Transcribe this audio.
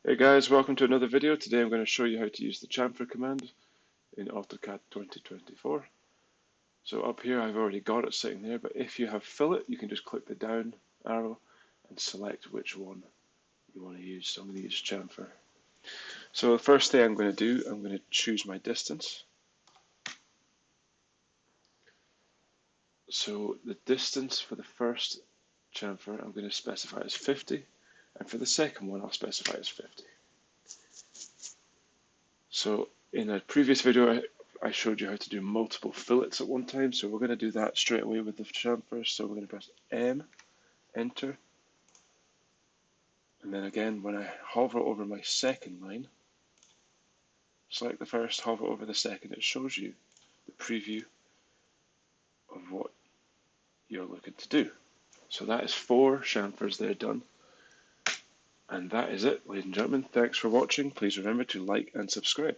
Hey guys, welcome to another video. Today I'm going to show you how to use the chamfer command in AutoCAD 2024. So up here I've already got it sitting there, but if you have fillet, you can just click the down arrow and select which one you want to use. So I'm going to use chamfer. So the first thing I'm going to do, I'm going to choose my distance. So the distance for the first chamfer I'm going to specify as 50, and for the second one I'll specify as 50. So in a previous video I showed you how to do multiple fillets at one time, so we're going to do that straight away with the chamfer. So we're going to press M, enter, and then again when I hover over my second line, select the first, hover over the second, it shows you the preview of what you're looking to do. So that is 4 chamfers there done. And that is it, ladies and gentlemen. Thanks for watching. Please remember to like and subscribe.